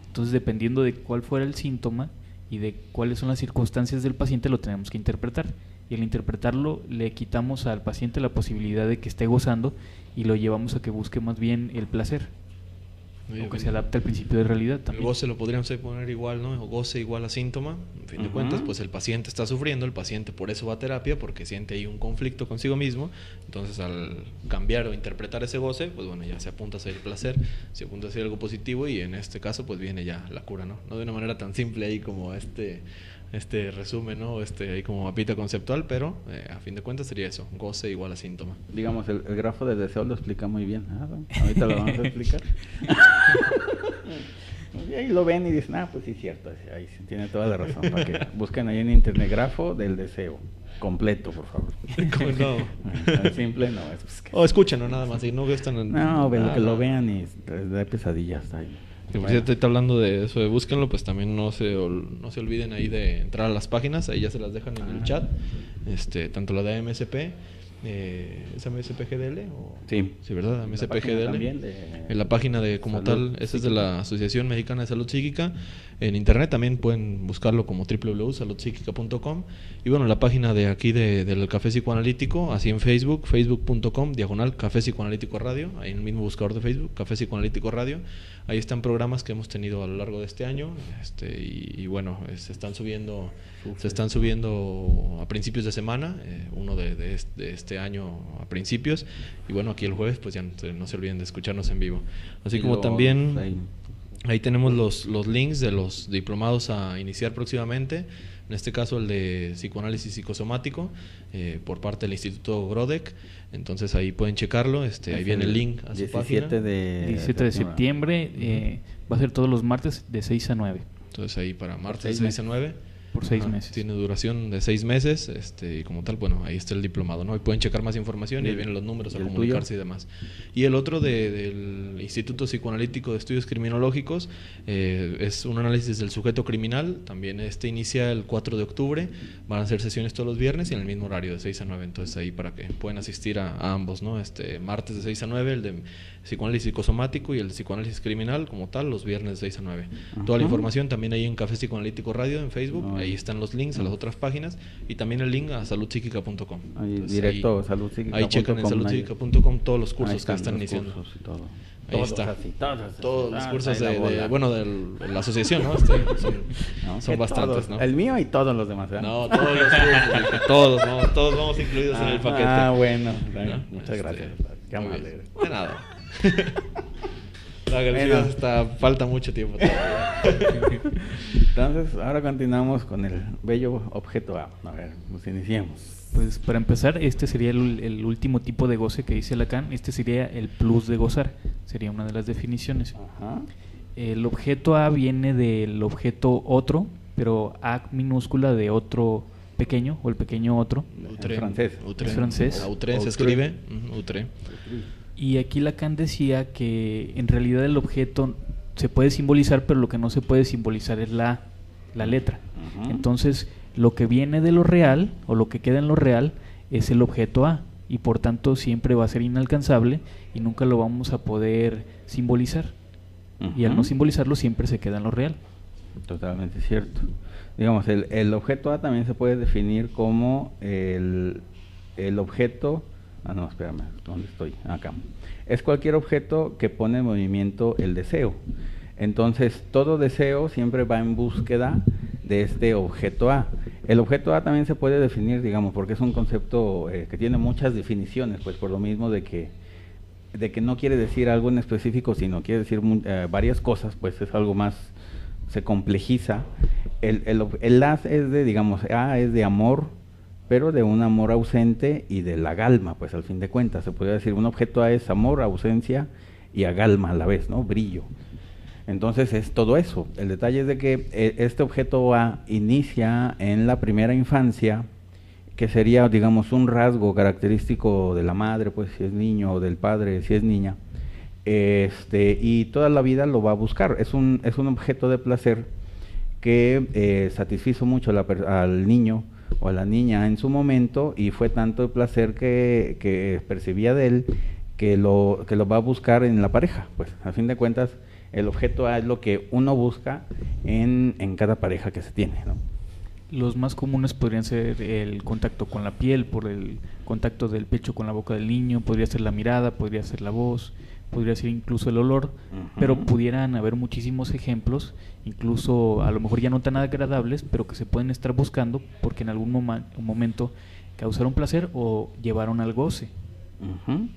Entonces, dependiendo de cuál fuera el síntoma y de cuáles son las circunstancias del paciente, lo tenemos que interpretar. Y al interpretarlo, le quitamos al paciente la posibilidad de que esté gozando y lo llevamos a que busque más bien el placer. O que se adapte al principio de realidad también. El goce lo podríamos poner igual, ¿no? O goce igual a síntoma. En fin de cuentas, pues el paciente está sufriendo, el paciente por eso va a terapia, porque siente ahí un conflicto consigo mismo. Entonces, al cambiar o interpretar ese goce, pues bueno, ya se apunta hacia el placer, se apunta hacia algo positivo, y en este caso, pues viene ya la cura, ¿no? No de una manera tan simple ahí como este resumen, ¿no? Ahí como mapita conceptual, pero a fin de cuentas sería eso, goce igual a síntoma. Digamos, el grafo de deseo lo explica muy bien. Ahorita lo vamos a explicar. Y ahí lo ven y dicen, pues sí, cierto, ahí sí, tiene toda la razón. Para que busquen ahí en internet grafo del deseo. Completo, por favor. No. Simple no. O escúchenlo nada más, y no gastan. Lo vean y les da pesadillas ahí. Si por cierto, ahorita hablando de eso, de búsquenlo, pues también no se olviden ahí de entrar a las páginas, ahí ya se las dejan en el chat, tanto la de MSP, ¿es MSP GDL? Sí, ¿verdad? MSP GDL. En la página de como tal, esa es de la Asociación Mexicana de Salud Psíquica. En internet también pueden buscarlo como www.saludpsiquica.com. Y bueno, la página de aquí del Café Psicoanalítico, así en Facebook, facebook.com/Café Psicoanalítico Radio, ahí en el mismo buscador de Facebook, Café Psicoanalítico Radio. Ahí están programas que hemos tenido a lo largo de este año, y bueno, se están subiendo a principios de semana, uno de este año a principios, y bueno, aquí el jueves pues ya no se olviden de escucharnos en vivo. Así como también ahí tenemos los links de los diplomados a iniciar próximamente, en este caso el de psicoanálisis psicosomático por parte del Instituto Grodek. Entonces ahí pueden checarlo, ahí viene el link a su página. 17 de septiembre, va a ser todos los martes de 6 a 9. Entonces ahí para martes de 6 a 9. Por 6 meses. Tiene duración de 6 meses, y como tal, bueno, ahí está el diplomado, ¿no? Y pueden checar más información y ahí vienen los números a comunicarse y demás. Y el otro del Instituto Psicoanalítico de Estudios Criminológicos es un análisis del sujeto criminal. También inicia el 4 de octubre. Van a hacer sesiones todos los viernes y en el mismo horario de 6 a 9. Entonces ahí para que puedan asistir a ambos, ¿no? Martes de 6 a 9, el de psicoanálisis psicosomático, y el psicoanálisis criminal como tal, los viernes de 6 a 9. Toda la información también ahí en Café Psicoanalítico Radio en Facebook. Ahí están los links a las otras páginas y también el link a saludpsiquica.com. Directo saludpsiquica.com. Ahí checan en saludpsiquica.com todos los cursos que están iniciando. Ahí está. Todos los cursos de la asociación, ¿no? Son bastantes, ¿no? El mío y todos los demás, ¿verdad? No, todos los cursos, todos vamos incluidos en el paquete. Bueno. Muchas gracias. Qué amable. De nada. Falta mucho tiempo todavía. Entonces, ahora continuamos con el bello objeto A. A ver, nos iniciemos. Pues para empezar, este sería el último tipo de goce que dice Lacan. Este sería el plus de gozar, sería una de las definiciones. El objeto A viene del objeto otro, pero A minúscula de otro pequeño, o el pequeño otro. Outre, francés. outre, Es francés. outre se escribe. Outre. Y aquí Lacan decía que en realidad el objeto se puede simbolizar, pero lo que no se puede simbolizar es la letra. Ujú. Entonces, lo que viene de lo real, o lo que queda en lo real, es el objeto A, y por tanto siempre va a ser inalcanzable y nunca lo vamos a poder simbolizar. Y al no Ujú. simbolizarlo siempre se queda en lo real. Totalmente cierto. Digamos, el objeto A también se puede definir como el objeto... Ah, no, espérame, ¿dónde estoy? Acá. Es cualquier objeto que pone en movimiento el deseo. Entonces, todo deseo siempre va en búsqueda de este objeto A. El objeto A también se puede definir, digamos, porque es un concepto que tiene muchas definiciones, pues por lo mismo de que no quiere decir algo en específico, sino quiere decir varias cosas, pues es algo más, se complejiza. El A es de, digamos, A es de amor, pero de un amor ausente y de la galma, pues al fin de cuentas, se podría decir, un objeto A es amor, ausencia y agalma a la vez, ¿no? Brillo. Entonces es todo eso. El detalle es de que este objeto A inicia en la primera infancia, que sería, digamos, un rasgo característico de la madre, pues si es niño, o del padre, si es niña, y toda la vida lo va a buscar. Es un objeto de placer que satisfizo mucho al niño o a la niña en su momento, y fue tanto el placer que percibía de él que lo va a buscar en la pareja. Pues a fin de cuentas el objeto A es lo que uno busca en cada pareja que se tiene, ¿no? Los más comunes podrían ser el contacto con la piel, por el contacto del pecho con la boca del niño, podría ser la mirada, podría ser la voz, podría ser incluso el olor, pero pudieran haber muchísimos ejemplos, incluso a lo mejor ya no tan agradables, pero que se pueden estar buscando porque en algún momento causaron placer o llevaron al goce. Uh-huh.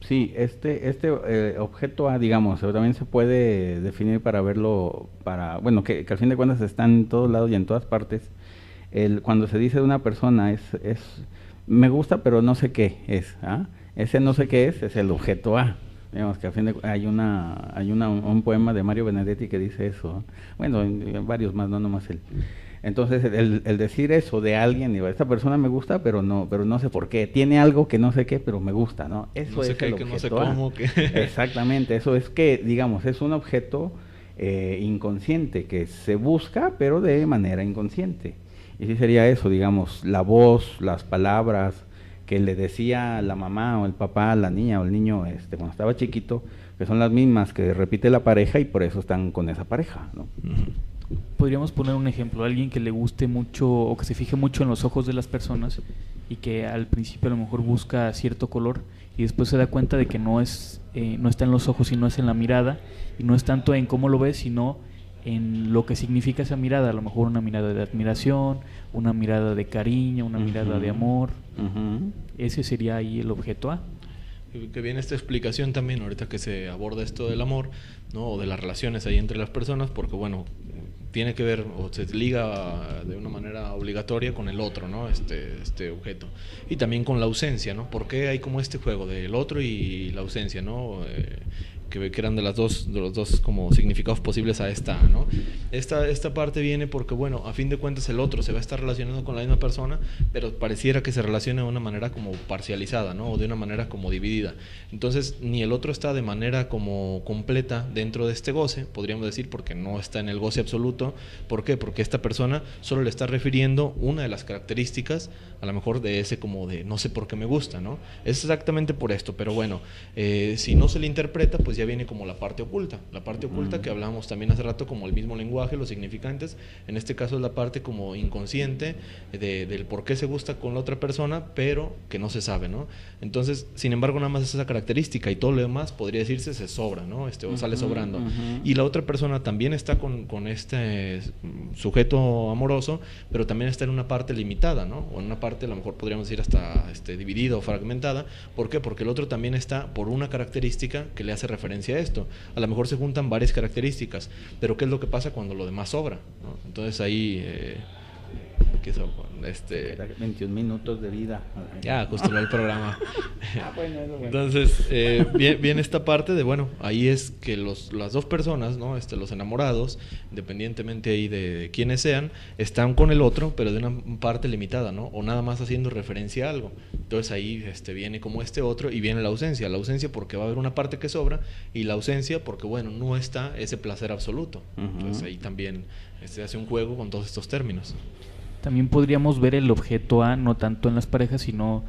Sí, este objeto A, digamos, también se puede definir para verlo, bueno, que al fin de cuentas está en todos lados y en todas partes. Cuando se dice de una persona me gusta pero no sé qué es, ¿ah? Ese no sé qué es el objeto A. Digamos que al fin hay un poema de Mario Benedetti que dice eso, bueno, varios más, no nomás él. Entonces el decir eso de alguien, digo, esta persona me gusta pero no sé por qué, tiene algo que no sé qué pero me gusta, ¿no? Eso no sé es qué, el que objeto no sé A. cómo, que... Exactamente, eso es que, digamos, es un objeto inconsciente que se busca pero de manera inconsciente. Y sí sería eso, digamos, la voz, las palabras que le decía la mamá o el papá a la niña o el niño cuando estaba chiquito, que son las mismas que repite la pareja y por eso están con esa pareja, ¿no? Podríamos poner un ejemplo, alguien que le guste mucho o que se fije mucho en los ojos de las personas y que al principio a lo mejor busca cierto color y después se da cuenta de que no está en los ojos, sino es en la mirada, y no es tanto en cómo lo ves, sino en lo que significa esa mirada, a lo mejor una mirada de admiración, una mirada de cariño, una mirada de amor. Ese sería ahí el objeto A. Que viene esta explicación también ahorita que se aborda esto del amor, ¿no? O de las relaciones ahí entre las personas, porque bueno, tiene que ver o se liga de una manera obligatoria con el otro, ¿no? Este objeto. Y también con la ausencia, ¿no? Porque hay como este juego del otro y la ausencia, ¿no? Que eran de los dos como significados posibles a esta, ¿no? Esta parte viene porque, bueno, a fin de cuentas el otro se va a estar relacionando con la misma persona, pero pareciera que se relaciona de una manera como parcializada, ¿no? O de una manera como dividida. Entonces, ni el otro está de manera como completa dentro de este goce, podríamos decir, porque no está en el goce absoluto. ¿Por qué? Porque esta persona solo le está refiriendo una de las características, a lo mejor de ese como de no sé por qué me gusta, ¿no? Es exactamente por esto, pero bueno, si no se le interpreta, pues ya viene como la parte oculta que hablábamos también hace rato, como el mismo lenguaje, los significantes. En este caso es la parte como inconsciente del por qué se gusta con la otra persona, pero que no se sabe, ¿no? Entonces, sin embargo, nada más es esa característica y todo lo demás podría decirse se sobra, ¿no? O sale sobrando. Y la otra persona también está con este sujeto amoroso, pero también está en una parte limitada, ¿no? O en una parte, a lo mejor podríamos decir hasta dividida o fragmentada. ¿Por qué? Porque el otro también está por una característica que le hace referencia a esto. A lo mejor se juntan varias características, pero ¿qué es lo que pasa cuando lo demás sobra, ¿no? Entonces ahí Que eso, 21 minutos de vida. Ya acostumbró el programa. Bueno, eso bueno. Entonces, viene esta parte de, bueno, ahí es que las dos personas, ¿no? Los enamorados, independientemente ahí de quiénes sean, están con el otro, pero de una parte limitada, ¿no? O nada más haciendo referencia a algo. Entonces ahí viene como este otro y viene la ausencia. La ausencia porque va a haber una parte que sobra y la ausencia porque, bueno, no está ese placer absoluto. Entonces ahí también se hace un juego con todos estos términos. También podríamos ver el objeto A, no tanto en las parejas, sino,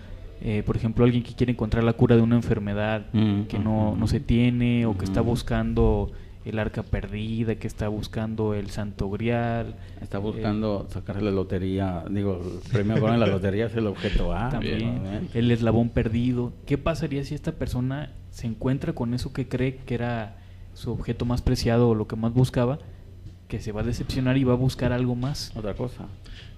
por ejemplo, alguien que quiere encontrar la cura de una enfermedad que no se tiene, o que está buscando el arca perdida, que está buscando el santo grial. Está buscando sacarse la lotería, digo, el premio con la lotería es el objeto A. También, el eslabón perdido. ¿Qué pasaría si esta persona se encuentra con eso que cree que era su objeto más preciado o lo que más buscaba, que se va a decepcionar y va a buscar algo más? Otra cosa.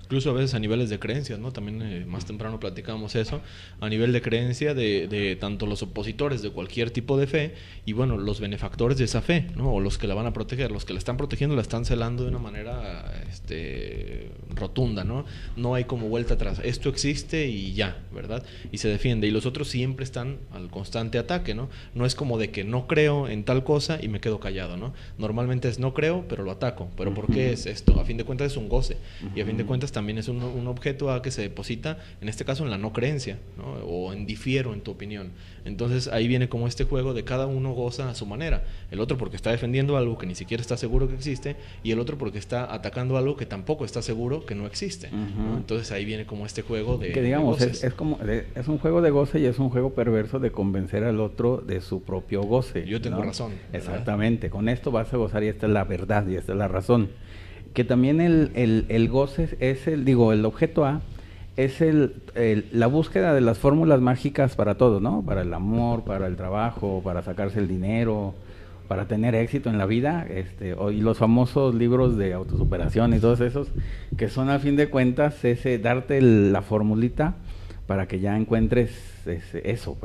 Incluso a veces a niveles de creencias, ¿no? También más temprano platicamos eso, a nivel de creencia de tanto los opositores de cualquier tipo de fe y, bueno, los benefactores de esa fe, ¿no? O los que la van a proteger, los que la están protegiendo la están celando de una manera rotunda, ¿no? No hay como vuelta atrás, esto existe y ya, ¿verdad? Y se defiende, y los otros siempre están al constante ataque, ¿no? No es como de que no creo en tal cosa y me quedo callado, ¿no? Normalmente es no creo, pero lo ataco. ¿Pero por qué es esto? A fin de cuentas es un goce, y a fin de cuentas también es un objeto A que se deposita, en este caso en la no creencia, ¿no? O en difiero en tu opinión. Entonces ahí viene como este juego de cada uno goza a su manera, el otro porque está defendiendo algo que ni siquiera está seguro que existe, y el otro porque está atacando algo que tampoco está seguro que no existe, ¿no? Entonces ahí viene como este juego de, que digamos, de goces. es un juego de goce y es un juego perverso de convencer al otro de su propio goce. Yo tengo razón, ¿verdad? Exactamente, con esto vas a gozar y esta es la verdad y esta es la razón. Que también el goce es el objeto A es la búsqueda de las fórmulas mágicas para todo, ¿no? Para el amor, para el trabajo, para sacarse el dinero, para tener éxito en la vida, y los famosos libros de autosuperación y todos esos, que son a fin de cuentas darte la formulita para que ya encuentres eso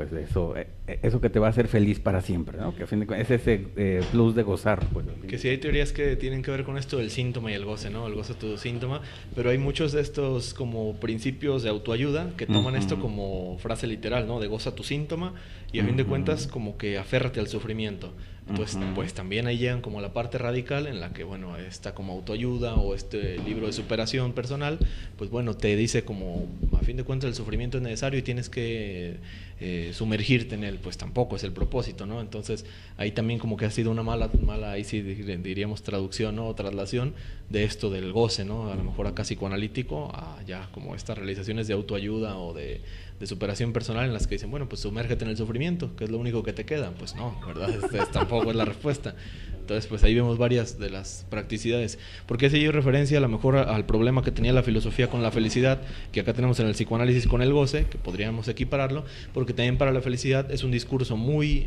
que te va a hacer feliz para siempre, ¿no? Que a fin de cuentas es ese plus de gozar, pues. Que sí hay teorías que tienen que ver con esto del síntoma y el goce, ¿no? El goce tu síntoma, pero hay muchos de estos como principios de autoayuda que toman esto como frase literal, ¿no? De goza tu síntoma y a fin de cuentas como que aférrate al sufrimiento. Entonces, pues también ahí llegan como la parte radical en la que, bueno, está como autoayuda o este libro de superación personal, pues bueno, te dice como, a fin de cuentas el sufrimiento es necesario y tienes que sumergirte en él, pues tampoco es el propósito, ¿no? Entonces, ahí también como que ha sido una mala ahí sí diríamos traducción, ¿no? O traslación de esto del goce, ¿no? A lo mejor acá psicoanalítico, a ya como estas realizaciones de autoayuda o de superación personal en las que dicen, bueno, pues sumérgete en el sufrimiento, que es lo único que te queda. Pues no, ¿verdad? Tampoco es la respuesta. Entonces, pues ahí vemos varias de las practicidades. Porque ese yo referencia a lo mejor al problema que tenía la filosofía con la felicidad, que acá tenemos en el psicoanálisis con el goce, que podríamos equipararlo, porque también para la felicidad es un discurso muy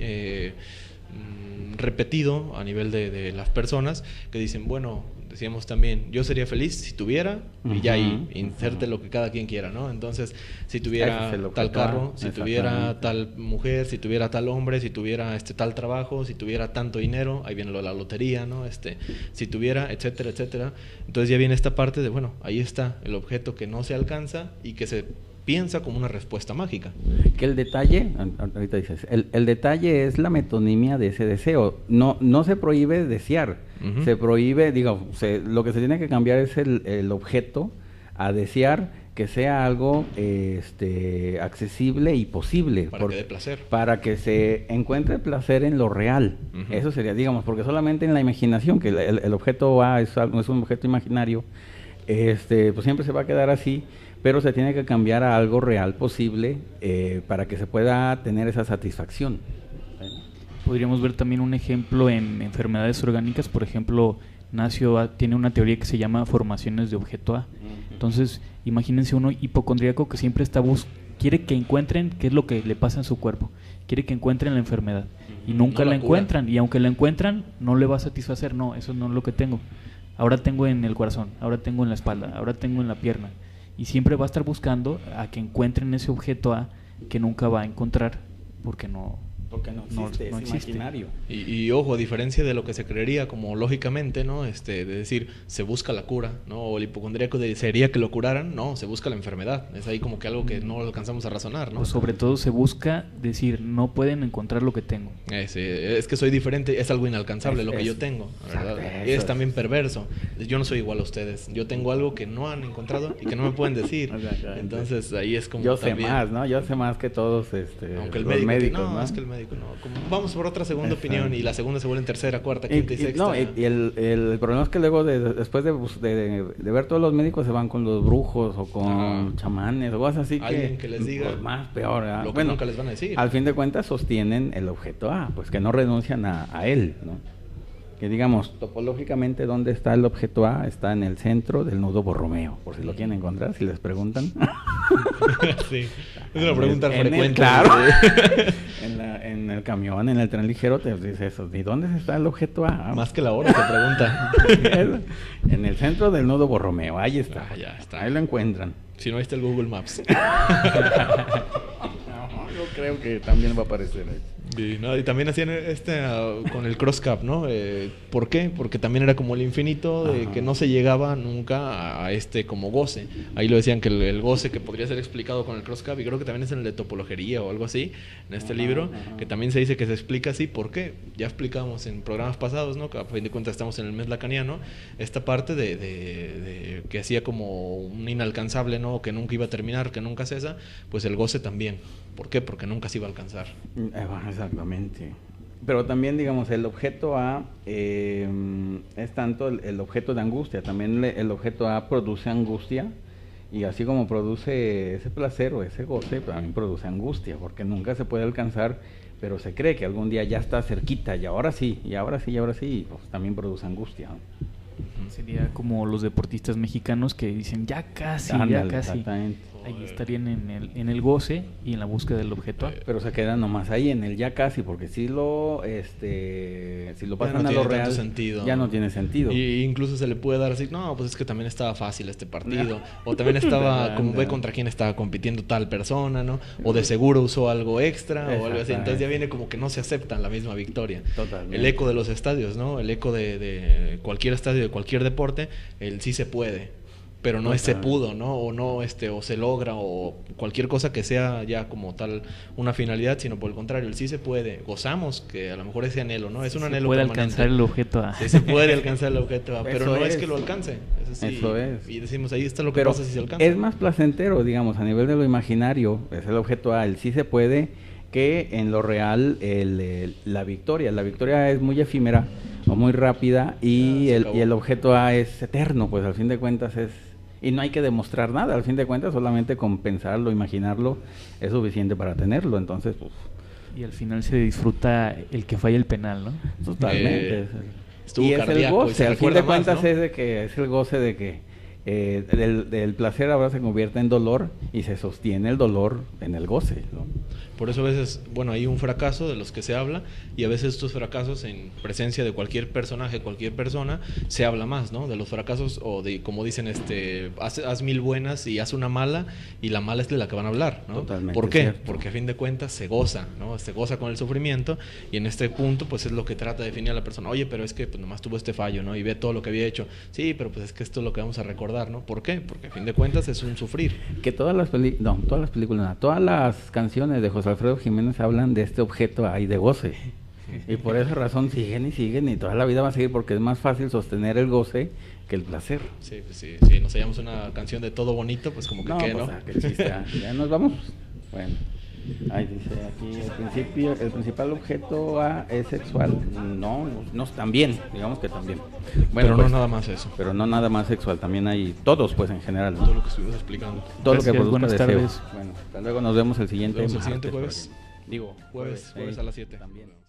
repetido a nivel de las personas que dicen, bueno, decíamos también, yo sería feliz si tuviera, y ya ahí inserte lo que cada quien quiera, ¿no? Entonces, si tuviera tal carro, si tuviera tal mujer, si tuviera tal hombre, si tuviera tal trabajo, si tuviera tanto dinero, ahí viene lo de la lotería, ¿no? Si tuviera, etcétera, etcétera. Entonces ya viene esta parte de, bueno, ahí está el objeto que no se alcanza y que se piensa como una respuesta mágica. Que el detalle, ahorita dices, el detalle es la metonimia de ese deseo. No se prohíbe desear, se prohíbe, lo que se tiene que cambiar es el objeto a desear que sea algo accesible y posible. Para que dé placer. Para que se encuentre placer en lo real. Eso sería, digamos, porque solamente en la imaginación, que el objeto A es un objeto imaginario, pues siempre se va a quedar así, pero se tiene que cambiar a algo real posible para que se pueda tener esa satisfacción. Podríamos ver también un ejemplo en enfermedades orgánicas. Por ejemplo, Nacio tiene una teoría que se llama formaciones de objeto A. Entonces, imagínense uno hipocondríaco que siempre quiere que encuentren qué es lo que le pasa en su cuerpo, quiere que encuentren la enfermedad y nunca la encuentran, y aunque la encuentran no le va a satisfacer. No, eso no es lo que tengo. Ahora tengo en el corazón, ahora tengo en la espalda, ahora tengo en la pierna. Y siempre va a estar buscando a que encuentren ese objeto A que nunca va a encontrar porque no Porque no existe, no es existe. imaginario. Y ojo, a diferencia de lo que se creería como lógicamente, ¿no? De decir, se busca la cura, ¿no? O el hipocondríaco desearía que lo curaran, no, se busca la enfermedad. Es ahí como que algo que no alcanzamos a razonar, ¿no? O sobre todo se busca decir, no pueden encontrar lo que tengo. Es que soy diferente, es algo inalcanzable lo que yo tengo, ¿verdad? Exacto, Y es también perverso. Yo no soy igual a ustedes. Yo tengo algo que no han encontrado y que no me pueden decir. Entonces ahí es como Yo sé también, más, ¿no? Yo sé más que todos aunque el los médico, médicos, no, ¿no? es que el médico no. Como, vamos por otra segunda Exacto. opinión y la segunda se vuelve en tercera, cuarta, quinta y sexta. No, y el problema es que luego después de ver todos los médicos se van con los brujos o con chamanes o cosas así Alguien que les diga pues, más peor, ¿verdad? lo que nunca les van a decir. Al fin de cuentas sostienen el objeto A, pues que no renuncian a él, ¿no? Que digamos, topológicamente, ¿dónde está el objeto A? Está en el centro del nudo Borromeo, por si lo quieren encontrar, si les preguntan. Sí, es una pregunta frecuente. Claro, en el camión, en el tren ligero, te dice eso. ¿Y dónde está el objeto A? Más que la hora se pregunta. En el centro del nudo Borromeo, ahí está. Ya está. Ahí lo encuentran. Si no, ahí está el Google Maps. Yo creo que también va a aparecer ahí. Y, ¿no? Y también hacían con el cross-cap, ¿no? ¿Por qué? Porque también era como el infinito, de que no se llegaba nunca a este como goce. Ahí lo decían que el goce que podría ser explicado con el cross-cap, y creo que también es en el de topologería o algo así, en este libro, que también se dice que se explica así. ¿Por qué? Ya explicamos en programas pasados, ¿no? Que a fin de cuentas estamos en el mes lacaniano, esta parte de que hacía como un inalcanzable, ¿no? Que nunca iba a terminar, que nunca cesa, pues el goce también. ¿Por qué? Porque nunca se iba a alcanzar. Exactamente. Pero también, digamos, el objeto A es tanto el objeto de angustia. También el objeto A produce angustia, y así como produce ese placer o ese goce, también produce angustia, porque nunca se puede alcanzar, pero se cree que algún día ya está cerquita, y ahora sí, y ahora sí, y ahora sí, y pues también produce angustia, ¿no? Sería como los deportistas mexicanos que dicen, ya casi, Ándale, ya casi. exactamente. Ahí estarían en el goce y en la búsqueda del objeto A. Pero se quedan nomás ahí en el ya casi, porque si lo pasan no a tiene lo tanto real, sentido. ya no tiene sentido. Y incluso se le puede dar así, no, pues es que también estaba fácil este partido, o también estaba, como ve contra quién estaba compitiendo tal persona, ¿no? O de seguro usó algo extra o algo así, entonces ya viene como que no se aceptan la misma victoria. Totalmente. El eco de los estadios, ¿no? El eco de cualquier estadio, de cualquier deporte, el sí se puede. Pero no se pudo, ¿no? O no, o se logra, o cualquier cosa que sea ya como tal una finalidad, sino por el contrario, el sí se puede. Gozamos que a lo mejor ese anhelo, ¿no? Es un anhelo puede permanente. alcanzar el objeto A. Sí, se puede alcanzar el objeto A, pero Eso no es es. que lo alcance. Eso es. Y decimos, ahí está lo que Pero pasa si se alcanza. es más placentero, digamos, a nivel de lo imaginario, es el objeto A, el sí se puede, que en lo real la victoria. La victoria es muy efímera o muy rápida, y el objeto A es eterno, pues al fin de cuentas es... Y no hay que demostrar nada, al fin de cuentas solamente con pensarlo, imaginarlo, es suficiente para tenerlo. Entonces, pues... Y al final se disfruta el que falla el penal, ¿no? Totalmente. Estuvo Y es el cardíaco, y goce, se al fin de recuerda más, cuentas ¿no? es de que es el goce de que del placer ahora se convierte en dolor, y se sostiene el dolor en el goce, ¿no? Por eso a veces, bueno, hay un fracaso de los que se habla, y a veces estos fracasos en presencia de cualquier personaje, cualquier persona, se habla más, ¿no? De los fracasos, o de, como dicen, haz 1000 buenas y haz una mala, y la mala es de la que van a hablar, ¿no? Totalmente ¿Por qué? cierto. Porque a fin de cuentas se goza, ¿no? Se goza con el sufrimiento, y en este punto, pues es lo que trata de definir a la persona. Oye, pero es que pues nomás tuvo este fallo, ¿no? Y ve todo lo que había hecho. Sí, pero pues es que esto es lo que vamos a recordar, ¿no? ¿Por qué? Porque a fin de cuentas es un sufrir. Que todas las películas, no, todas las canciones de José Alfredo Jiménez hablan de este objeto ahí de goce. Y por esa razón siguen y siguen, y toda la vida va a seguir, porque es más fácil sostener el goce que el placer. Sí, pues sí, nos hallamos una canción de todo bonito, pues como que No, qué, pues, ¿no? qué chiste, ya nos vamos. Bueno, ahí dice aquí el principal objeto A es sexual. No, también, digamos que también. Bueno, pero pues, no nada más eso. pero no nada más sexual, también hay todos, pues en general, ¿no? Todo lo que estuvimos explicando. Todo Gracias, lo que produzca buenas deseo. tardes. Bueno, hasta luego, nos vemos el siguiente Nos vemos el siguiente martes, jueves. por aquí. Digo, Jueves a las 7. También.